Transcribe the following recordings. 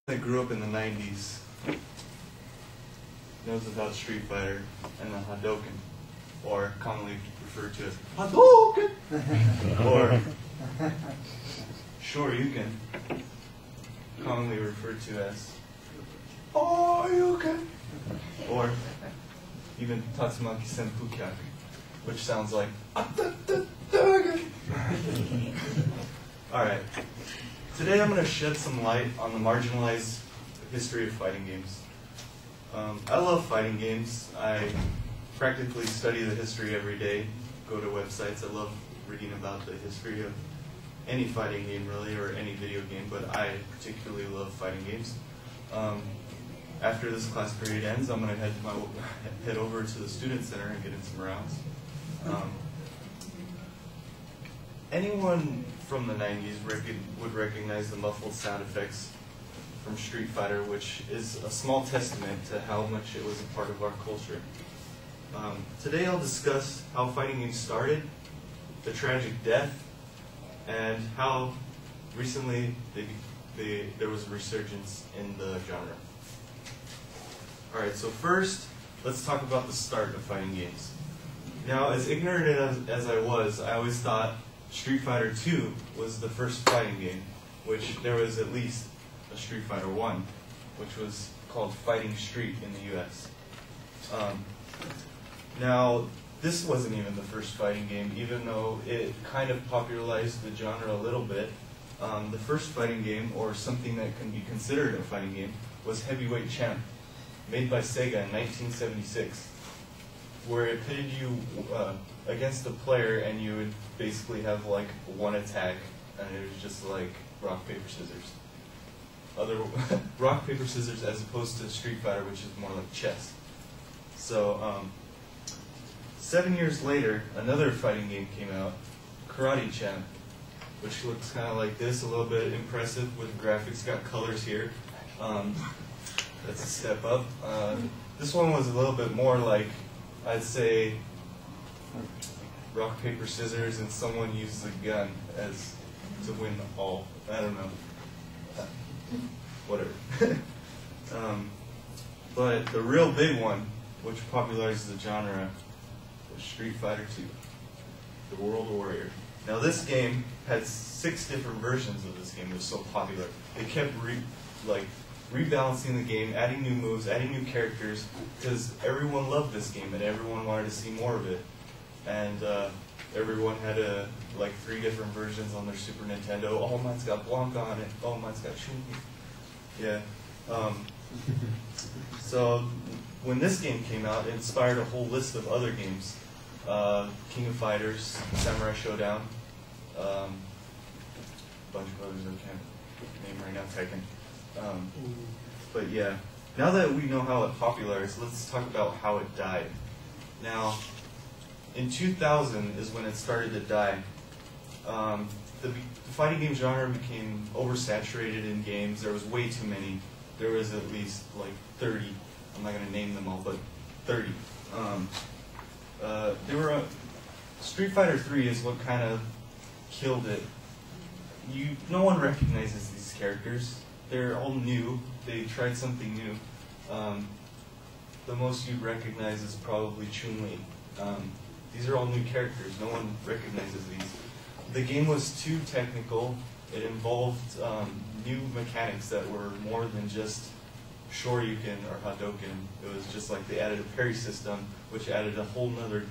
that grew up in the 90s knows about Street Fighter and the Hadouken, or commonly referred to as Hadouken, or Shoryuken, commonly referred to as Oyuken, or even Tatsumaki Senpukyaku, which sounds like Alright, today I'm going to shed some light on the marginalized history of fighting games. I love fighting games. I practically study the history every day, go to websites. I love reading about the history of any fighting game really, or any video game, but I particularly love fighting games. After this class period ends, I'm going to head over to the Student Center and get in some rounds. Anyone from the 90s would recognize the muffled sound effects from Street Fighter, which is a small testament to how much it was a part of our culture. Today I'll discuss how fighting games started, the tragic death, and how recently there was a resurgence in the genre. Alright, so first, let's talk about the start of fighting games. Now, as ignorant as I always thought Street Fighter 2 was the first fighting game, which there was at least a Street Fighter 1, which was called Fighting Street in the US. Now, this wasn't even the first fighting game, even though it kind of popularized the genre a little bit. The first fighting game, or something that can be considered a fighting game, was Heavyweight Champ, made by Sega in 1976, where it pitted you against a player, and you would basically have like one attack, and it was just like rock, paper, scissors. Rock, paper, scissors, as opposed to Street Fighter, which is more like chess. So, 7 years later, another fighting game came out, Karate Champ, which looks kind of like this, a little bit impressive with graphics, got colors here. That's a step up. This one was a little bit more like, I'd say, rock, paper, scissors, and someone uses a gun as to win all. I don't know. Whatever. But the real big one, which popularized the genre, was Street Fighter 2, the World Warrior. Now this game had 6 different versions of this game. It was so popular. They kept rebalancing the game, adding new moves, adding new characters, because everyone loved this game and everyone wanted to see more of it. And everyone had like 3 different versions on their Super Nintendo. Oh, mine's got Blanca on it. Oh, mine's got Chun-Li. Yeah. So when this game came out, it inspired a whole list of other games. King of Fighters, Samurai Showdown, a bunch of others I can't name right now, Tekken. But yeah, now that we know how it popularized, let's talk about how it died. Now, in 2000 is when it started to die. The fighting game genre became oversaturated in games. There was way too many. There was at least like 30. I'm not going to name them all, but 30. Street Fighter 3 is what kind of killed it. No one recognizes these characters. They're all new. They tried something new. The most you'd recognize is probably Chun-Li. These are all new characters. No one recognizes these. The game was too technical. It involved new mechanics that were more than just Shoryuken or Hadouken. It was just like they added a parry system, which added a whole nother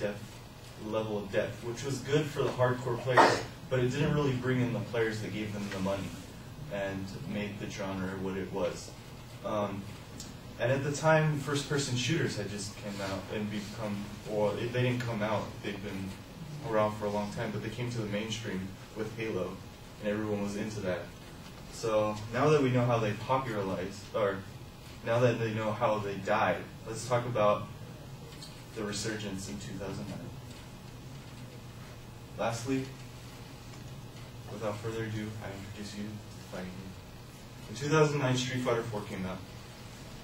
level of depth, which was good for the hardcore players, but it didn't really bring in the players that gave them the money and made the genre what it was. And at the time, first-person shooters had just come out and become, or they didn't come out, they'd been around for a long time, but they came to the mainstream with Halo, and everyone was into that. So now that we know how they popularized, or now that they know how they died, let's talk about the resurgence in 2009. Lastly, without further ado, I introduce you to fighting game. In 2009, Street Fighter 4 came out.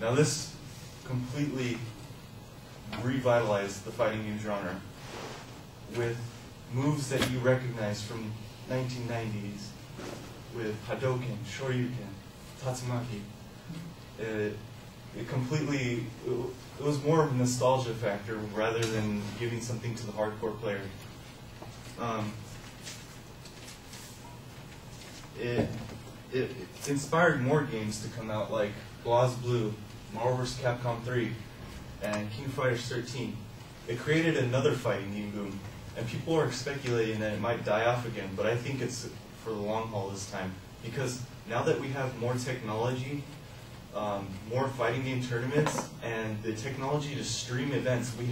Now this completely revitalized the fighting game genre with moves that you recognize from 1990s, with Hadouken, Shoryuken, Tatsumaki. it completely, it was more of a nostalgia factor rather than giving something to the hardcore player. It inspired more games to come out, like BlazBlue, Marvel vs. Capcom 3, and King of Fighters 13. It created another fighting game boom, and people are speculating that it might die off again, but I think it's for the long haul this time, because now that we have more technology, more fighting game tournaments, and the technology to stream events, we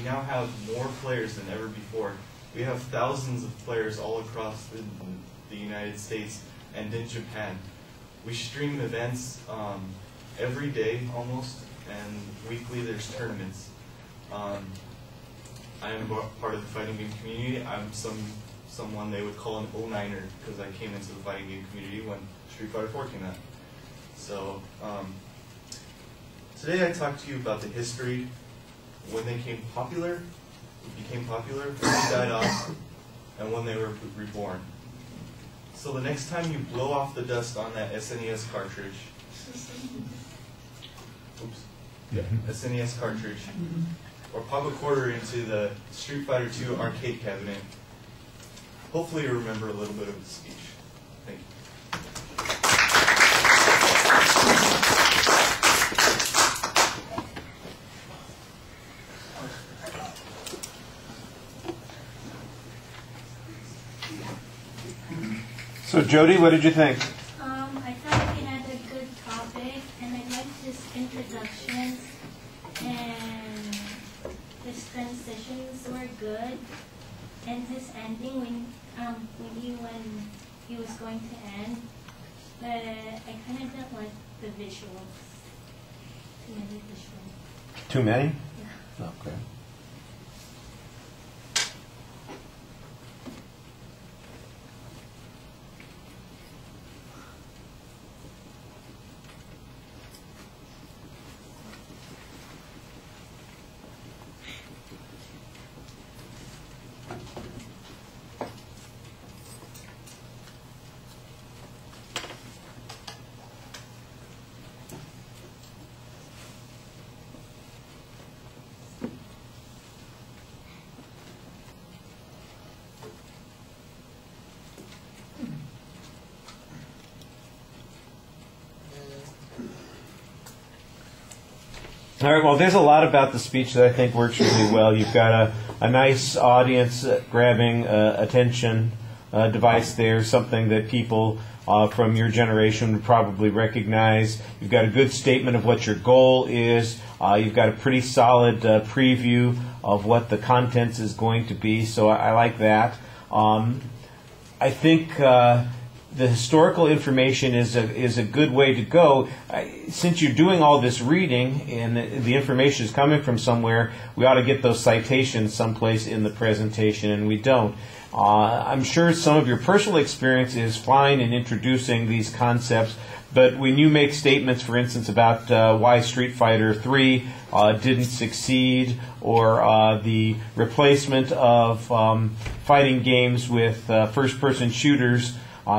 now have more players than ever before. We have thousands of players all across the United States and in Japan. We stream events every day almost, and weekly there's tournaments. I am part of the fighting game community. I'm someone they would call an 09er because I came into the fighting game community when Street Fighter 4 came out. So today I talked to you about the history, when they became popular, when they died off, and when they were reborn. So the next time you blow off the dust on that SNES cartridge, SNES cartridge, or pop a quarter into the Street Fighter 2 arcade cabinet, hopefully you remember a little bit of the speech. Thank you. So Jody, what did you think? I thought we had a good topic, and I liked his introductions, and his transitions were good, and his ending when he was going to end. But I kind of didn't like the visuals. Too many visuals. Too many? Yeah. Okay. All right, well, there's a lot about the speech that I think works really well. You've got a nice audience grabbing attention device there, something that people from your generation would probably recognize. You've got a good statement of what your goal is. You've got a pretty solid preview of what the contents is going to be, so I like that. I think the historical information is a good way to go. Since you're doing all this reading and the information is coming from somewhere, we ought to get those citations someplace in the presentation, and we don't. I'm sure some of your personal experience is fine in introducing these concepts, but when you make statements, for instance, about why Street Fighter 3 didn't succeed, or the replacement of fighting games with first-person shooters,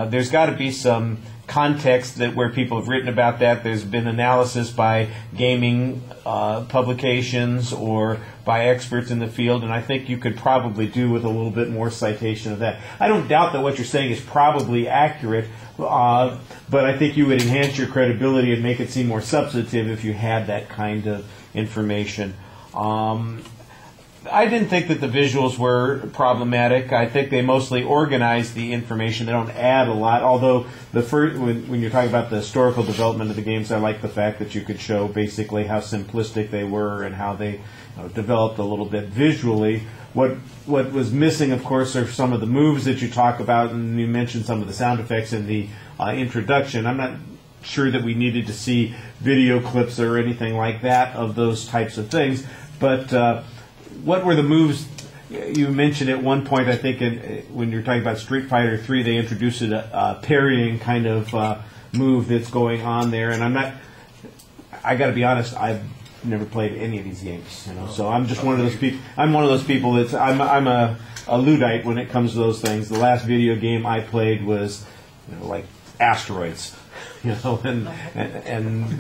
there's got to be some context where people have written about that. There's been analysis by gaming publications or by experts in the field, and I think you could probably do with a little bit more citation of that. I don't doubt that what you're saying is probably accurate, but I think you would enhance your credibility and make it seem more substantive if you had that kind of information. I didn't think that the visuals were problematic. I think they mostly organize the information. They don't add a lot, although when you're talking about the historical development of the games, I like the fact that you could show basically how simplistic they were and how they developed a little bit visually. What was missing, of course, are some of the moves that you talk about, and you mentioned some of the sound effects in the introduction. I'm not sure that we needed to see video clips or anything like that of those types of things, but what were the moves? You mentioned at one point, I think, when you're talking about Street Fighter 3, they introduced a parrying kind of move that's going on there, and I got to be honest, I've never played any of these games, so I'm just one of those people. I'm one of those people that's I'm a Luddite when it comes to those things. The last video game I played was like asteroids, and